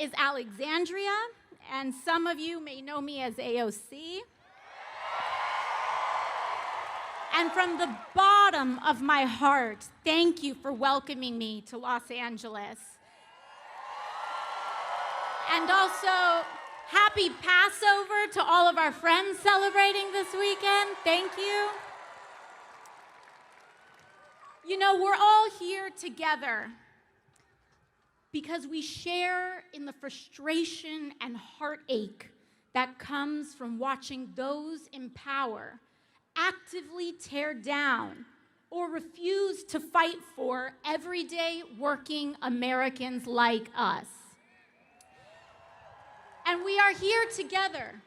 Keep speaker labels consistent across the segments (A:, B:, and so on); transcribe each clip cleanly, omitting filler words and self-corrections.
A: is Alexandria, and some of you may know me as AOC. And from the bottom of my heart, thank you for welcoming me to Los Angeles. And also, happy Passover to all of our friends celebrating this weekend. Thank you. You know, we're all here together because we share in the frustration and heartache that comes from watching those in power actively tear down or refuse to fight for everyday working Americans like us. And we are here together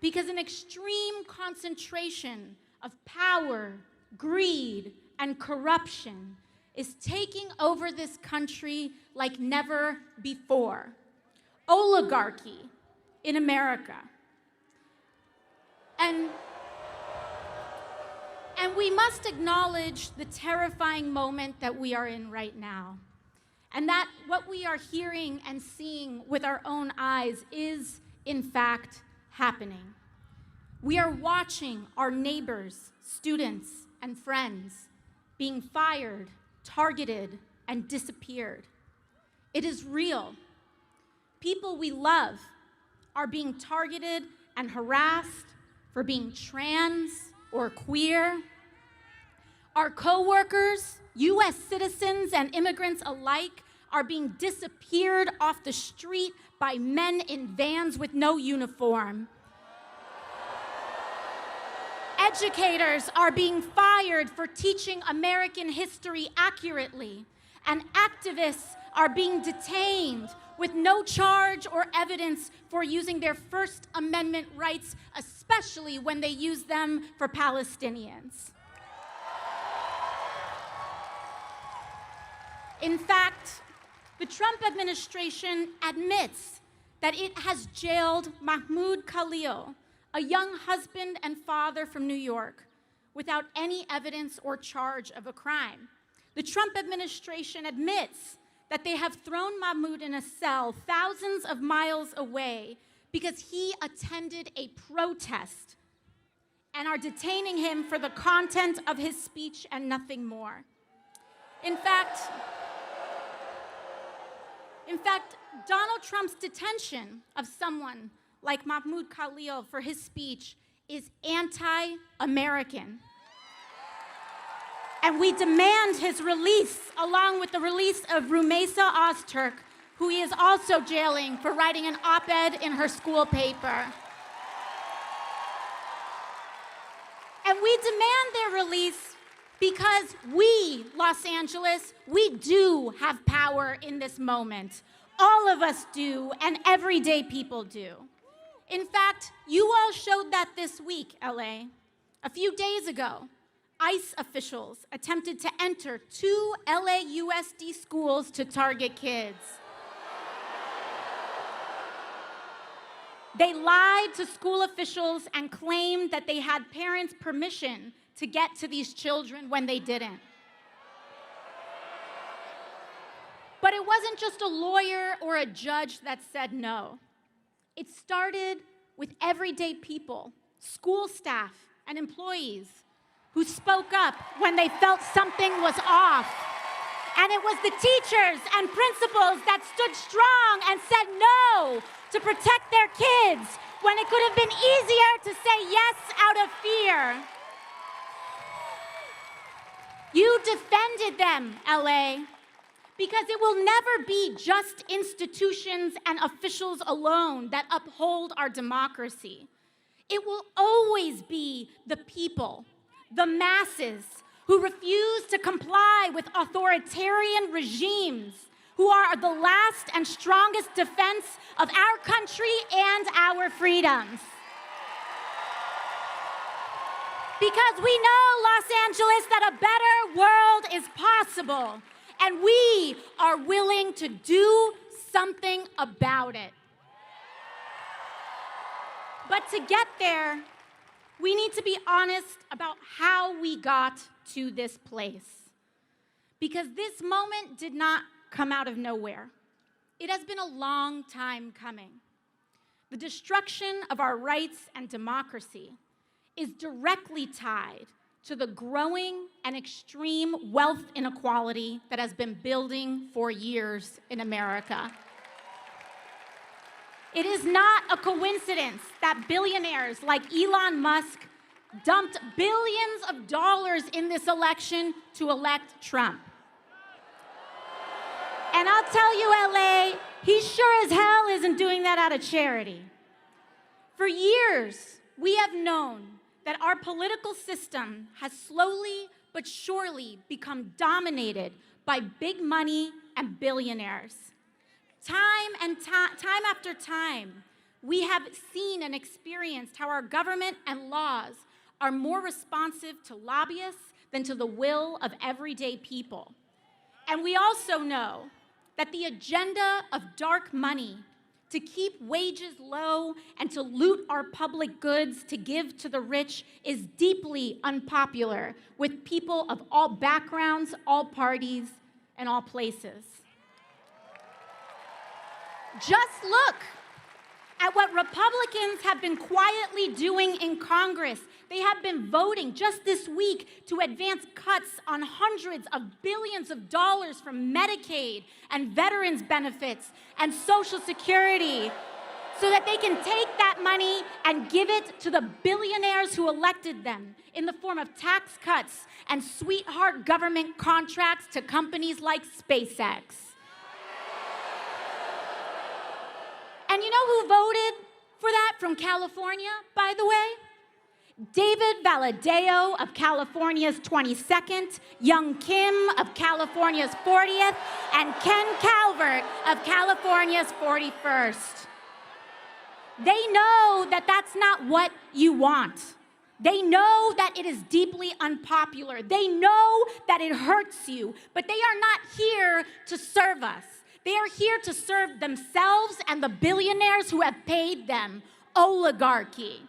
A: because an extreme concentration of power, greed, and corruption is taking over this country like never before. Oligarchy in America. And we must acknowledge the terrifying moment that we are in right now. And that what we are hearing and seeing with our own eyes is, in fact, happening. We are watching our neighbors, students, and friends being fired, targeted, and disappeared. It is real. People we love are being targeted and harassed for being trans or queer. Our coworkers, US citizens and immigrants alike, are being disappeared off the street by men in vans with no uniform. Educators are being fired for teaching American history accurately, and activists are being detained with no charge or evidence for using their First Amendment rights, especially when they use them for Palestinians. In fact, the Trump administration admits that it has jailed Mahmoud Khalil, a young husband and father from New York, without any evidence or charge of a crime. The Trump administration admits that they have thrown Mahmoud in a cell thousands of miles away because he attended a protest and are detaining him for the content of his speech and nothing more. In fact, Donald Trump's detention of someone like Mahmoud Khalil for his speech is anti-American. And we demand his release, along with the release of Rumeysa Ozturk, who he is also jailing for writing an op-ed in her school paper. And we demand their release because we, Los Angeles, we do have power in this moment. All of us do, and everyday people do. In fact, you all showed that this week, LA. A few days ago, ICE officials attempted to enter 2 LAUSD schools to target kids. They lied to school officials and claimed that they had parents' permission to get to these children when they didn't. But it wasn't just a lawyer or a judge that said no. It started with everyday people, school staff, and employees who spoke up when they felt something was off. And it was the teachers and principals that stood strong and said no to protect their kids when it could have been easier to say yes out of fear. You defended them, LA, because it will never be just institutions and officials alone that uphold our democracy. It will always be the people, the masses, who refuse to comply with authoritarian regimes, who are the last and strongest defense of our country and our freedoms. Because we know, Los Angeles, that a better world is possible, and we are willing to do something about it. But to get there, we need to be honest about how we got to this place. Because this moment did not come out of nowhere. It has been a long time coming. The destruction of our rights and democracy is directly tied to the growing and extreme wealth inequality that has been building for years in America. It is not a coincidence that billionaires like Elon Musk dumped billions of dollars in this election to elect Trump. And I'll tell you, LA, he sure as hell isn't doing that out of charity. For years, we have known that our political system has slowly but surely become dominated by big money and billionaires. Time after time, we have seen and experienced how our government and laws are more responsive to lobbyists than to the will of everyday people. And we also know that the agenda of dark money to keep wages low and to loot our public goods to give to the rich is deeply unpopular with people of all backgrounds, all parties, and all places. Just look at what Republicans have been quietly doing in Congress. They have been voting just this week to advance cuts on hundreds of billions of dollars from Medicaid and veterans benefits and Social Security so that they can take that money and give it to the billionaires who elected them in the form of tax cuts and sweetheart government contracts to companies like SpaceX. And you know who voted for that from California, by the way? David Valadao of California's 22nd, Young Kim of California's 40th, and Ken Calvert of California's 41st. They know that that's not what you want. They know that it is deeply unpopular. They know that it hurts you, but they are not here to serve us. They are here to serve themselves and the billionaires who have paid them, oligarchy.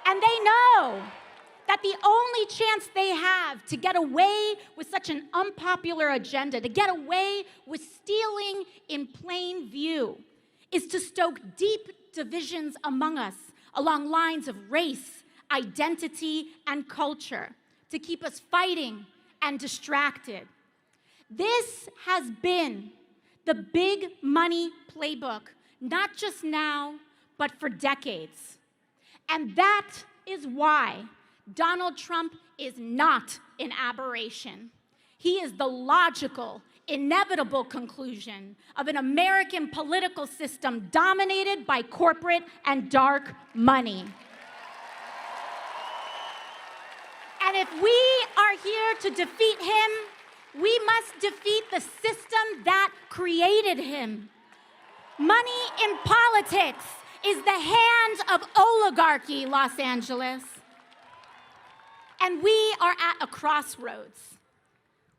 A: And they know that the only chance they have to get away with such an unpopular agenda, to get away with stealing in plain view, is to stoke deep divisions among us along lines of race, identity, and culture, to keep us fighting and distracted. This has been the big money playbook, not just now, but for decades. And that is why Donald Trump is not an aberration. He is the logical, inevitable conclusion of an American political system dominated by corporate and dark money. And if we are here to defeat him, we must defeat the system that created him. Money in politics is the hands of oligarchy, Los Angeles. And we are at a crossroads.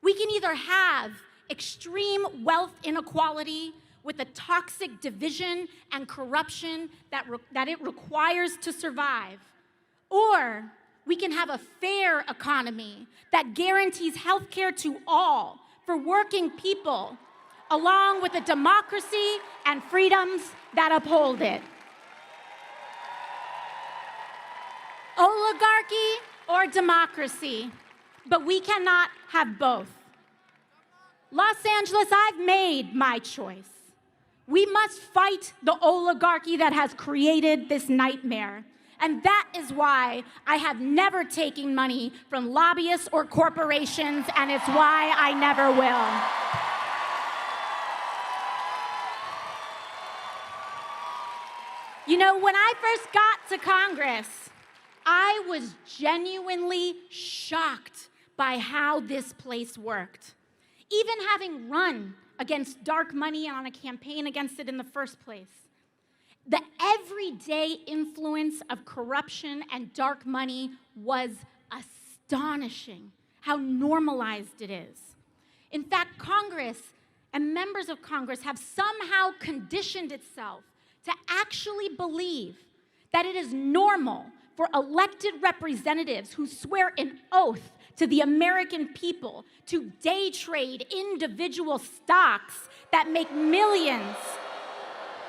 A: We can either have extreme wealth inequality with the toxic division and corruption that it requires to survive, or we can have a fair economy that guarantees health care to all for working people, along with a democracy and freedoms that uphold it. Oligarchy or democracy, but we cannot have both. Los Angeles, I've made my choice. We must fight the oligarchy that has created this nightmare. And that is why I have never taken money from lobbyists or corporations, and it's why I never will. You know, when I first got to Congress, I was genuinely shocked by how this place worked. Even having run against dark money and on a campaign against it in the first place. The everyday influence of corruption and dark money was astonishing, how normalized it is. In fact, Congress and members of Congress have somehow conditioned itself to actually believe that it is normal for elected representatives who swear an oath to the American people to day trade individual stocks that make millions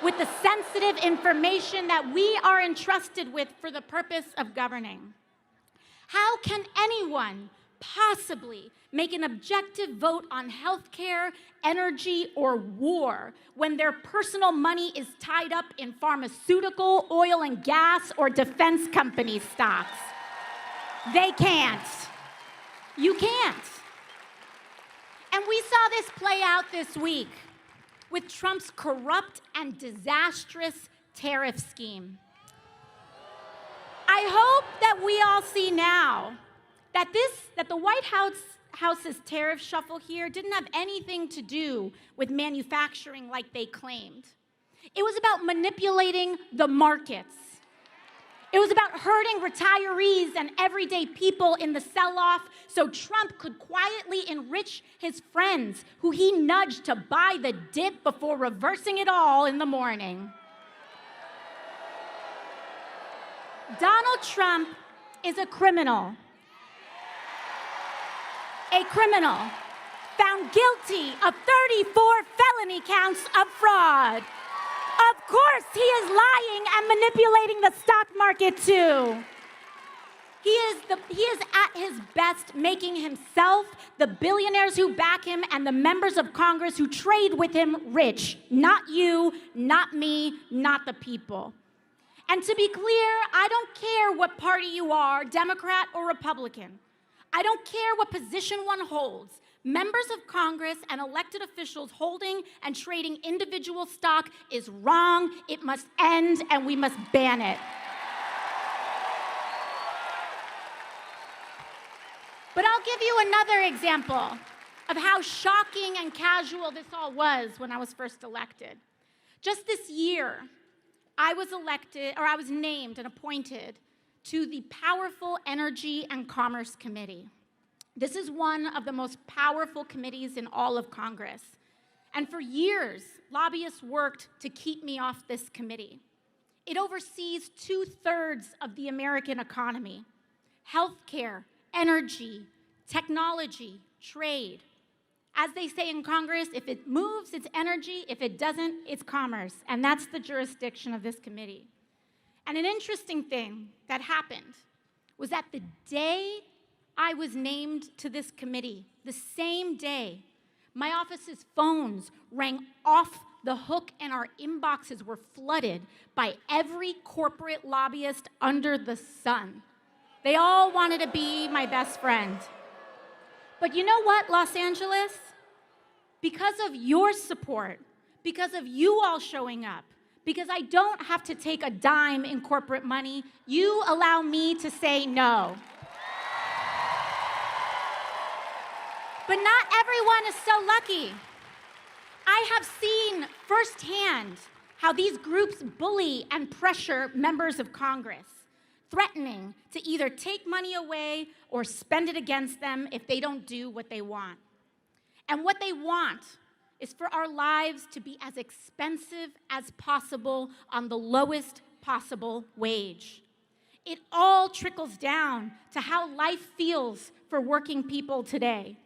A: with the sensitive information that we are entrusted with for the purpose of governing? How can anyone possibly make an objective vote on healthcare, energy, or war when their personal money is tied up in pharmaceutical, oil and gas, or defense company stocks? They can't. You can't. And we saw this play out this week with Trump's corrupt and disastrous tariff scheme. I hope that we all see now that the White House's tariff shuffle here didn't have anything to do with manufacturing like they claimed. It was about manipulating the markets. It was about hurting retirees and everyday people in the sell-off so Trump could quietly enrich his friends who he nudged to buy the dip before reversing it all in the morning. Donald Trump is a criminal. A criminal found guilty of 34 felony counts of fraud. Of course, he is lying and manipulating the stock market too. He is at his best making himself, the billionaires who back him, and the members of Congress who trade with him rich. Not you, not me, not the people. And to be clear, I don't care what party you are, Democrat or Republican. I don't care what position one holds. Members of Congress and elected officials holding and trading individual stock is wrong. It must end, and we must ban it. But I'll give you another example of how shocking and casual this all was when I was first elected. Just this year, I was named and appointed to the powerful Energy and Commerce Committee. This is one of the most powerful committees in all of Congress. And for years, lobbyists worked to keep me off this committee. It oversees 2/3 of the American economy: healthcare, energy, technology, trade. As they say in Congress, if it moves, it's energy. If it doesn't, it's commerce. And that's the jurisdiction of this committee. And an interesting thing that happened was that the day I was named to this committee, the same day, my office's phones rang off the hook and our inboxes were flooded by every corporate lobbyist under the sun. They all wanted to be my best friend. But you know what, Los Angeles? Because of your support, because of you all showing up, because I don't have to take a dime in corporate money, you allow me to say no. But not everyone is so lucky. I have seen firsthand how these groups bully and pressure members of Congress, threatening to either take money away or spend it against them if they don't do what they want. And what they want is for our lives to be as expensive as possible on the lowest possible wage. It all trickles down to how life feels for working people today.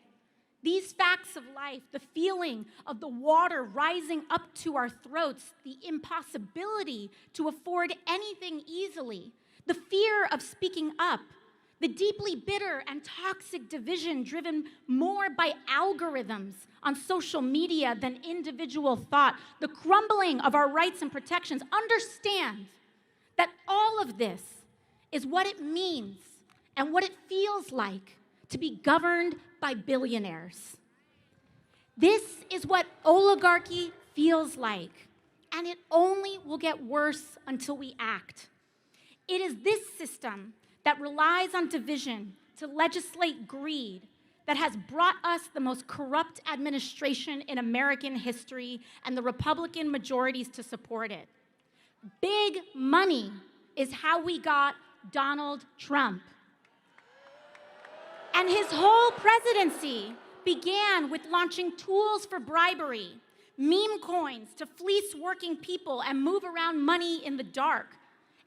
A: These facts of life, the feeling of the water rising up to our throats, the impossibility to afford anything easily, the fear of speaking up, the deeply bitter and toxic division driven more by algorithms on social media than individual thought, the crumbling of our rights and protections. Understand that all of this is what it means and what it feels like to be governed by billionaires. This is what oligarchy feels like, and it only will get worse until we act. It is this system that relies on division to legislate greed that has brought us the most corrupt administration in American history and the Republican majorities to support it. Big money is how we got Donald Trump. And his whole presidency began with launching tools for bribery, meme coins to fleece working people and move around money in the dark.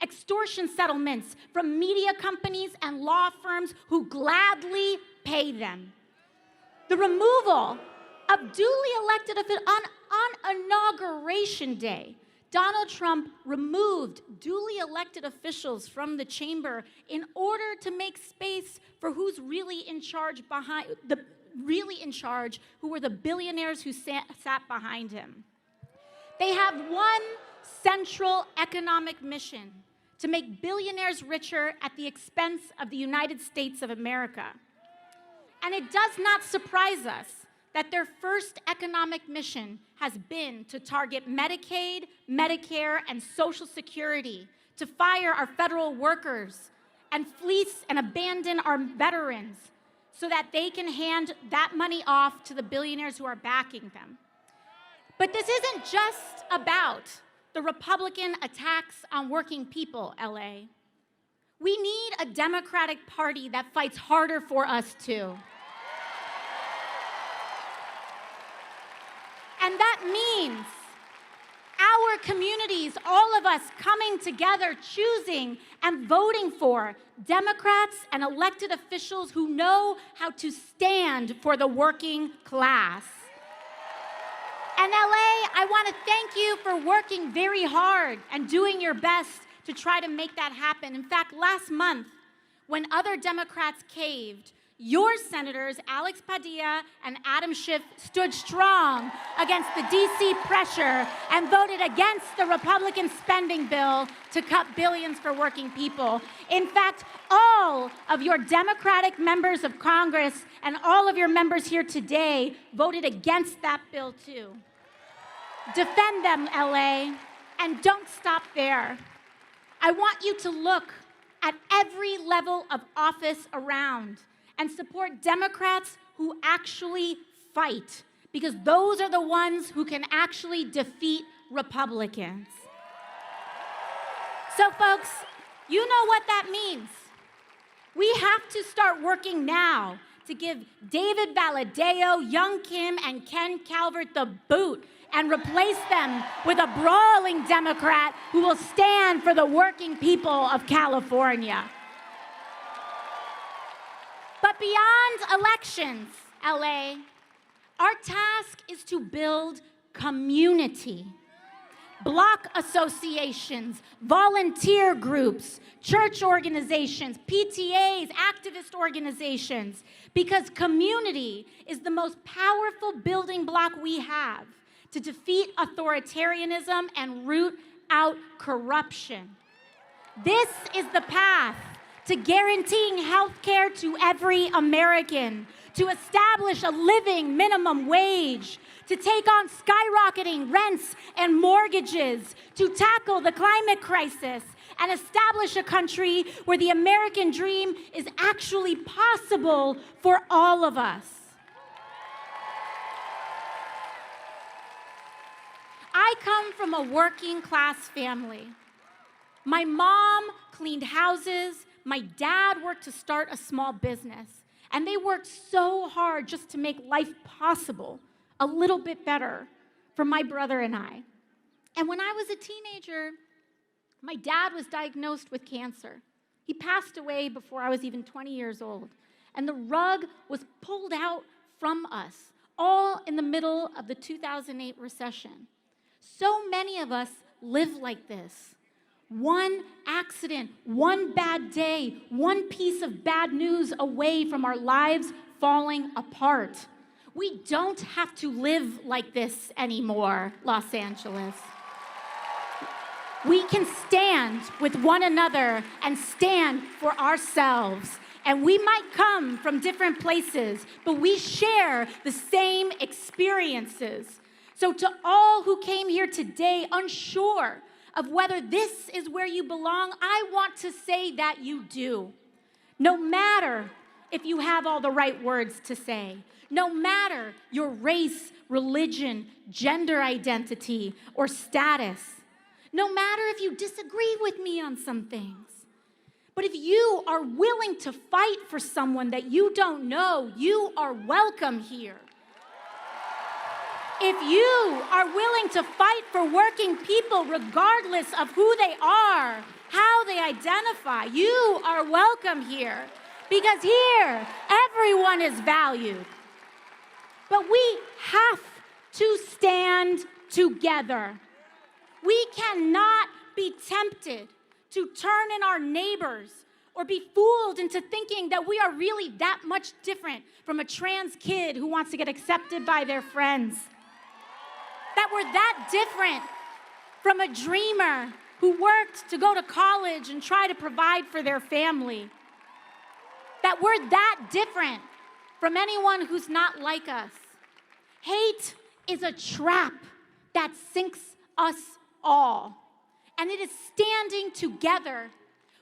A: extortion settlements from media companies and law firms who gladly pay them. The removal of duly elected officials on Inauguration Day. Donald Trump removed duly elected officials from the chamber in order to make space for who's really in charge who were the billionaires who sat behind him. They have one central economic mission: to make billionaires richer at the expense of the United States of America. And it does not surprise us that their first economic mission has been to target Medicaid, Medicare, and Social Security, to fire our federal workers, and fleece and abandon our veterans so that they can hand that money off to the billionaires who are backing them. But this isn't just about the Republican attacks on working people, LA. We need a Democratic Party that fights harder for us too. And that means our communities, all of us coming together, choosing and voting for Democrats and elected officials who know how to stand for the working class. And LA, I want to thank you for working very hard and doing your best to try to make that happen. In fact, last month, when other Democrats caved, your senators, Alex Padilla and Adam Schiff, stood strong against the DC pressure and voted against the Republican spending bill to cut billions for working people. In fact, all of your Democratic members of Congress and all of your members here today voted against that bill too. Defend them, LA, and don't stop there. I want you to look at every level of office around and support Democrats who actually fight, because those are the ones who can actually defeat Republicans. So folks, you know what that means. We have to start working now to give David Valadao, Young Kim, and Ken Calvert the boot and replace them with a brawling Democrat who will stand for the working people of California. But beyond elections, LA, our task is to build community. Block associations, volunteer groups, church organizations, PTAs, activist organizations, because community is the most powerful building block we have to defeat authoritarianism and root out corruption. This is the path to guaranteeing health care to every American, to establish a living minimum wage, to take on skyrocketing rents and mortgages, to tackle the climate crisis, and establish a country where the American dream is actually possible for all of us. I come from a working class family. My mom cleaned houses. My dad worked to start a small business, and they worked so hard just to make life possible a little bit better for my brother and I. And when I was a teenager, my dad was diagnosed with cancer. He passed away before I was even 20 years old, and the rug was pulled out from us, all in the middle of the 2008 recession. So many of us live like this. One accident, one bad day, one piece of bad news away from our lives falling apart. We don't have to live like this anymore, Los Angeles. We can stand with one another and stand for ourselves. And we might come from different places, but we share the same experiences. So to all who came here today unsure of whether this is where you belong, I want to say that you do. No matter if you have all the right words to say, no matter your race, religion, gender identity, or status, no matter if you disagree with me on some things, but if you are willing to fight for someone that you don't know, you are welcome here. If you are willing to fight for working people regardless of who they are, how they identify. You are welcome here, because here, everyone is valued. But we have to stand together. We cannot be tempted to turn in our neighbors or be fooled into thinking that we are really that much different from a trans kid who wants to get accepted by their friends. That we're that different from a dreamer who worked to go to college and try to provide for their family. That we're that different from anyone who's not like us. Hate is a trap that sinks us all. And it is standing together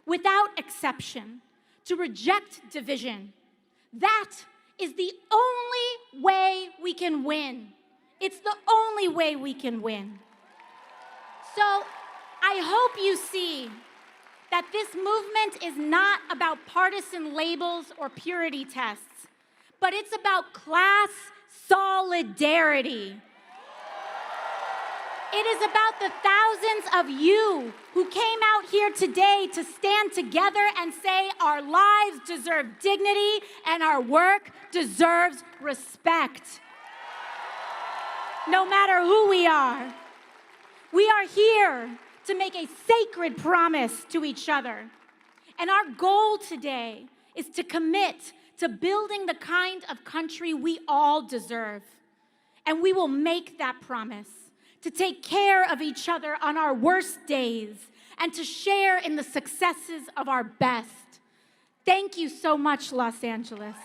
A: without exception to reject division. That is the only way we can win. It's the only way we can win. So I hope you see that this movement is not about partisan labels or purity tests, but it's about class solidarity. It is about the thousands of you who came out here today to stand together and say our lives deserve dignity and our work deserves respect. No matter who we are here to make a sacred promise to each other. And our goal today is to commit to building the kind of country we all deserve. And we will make that promise to take care of each other on our worst days and to share in the successes of our best. Thank you so much, Los Angeles.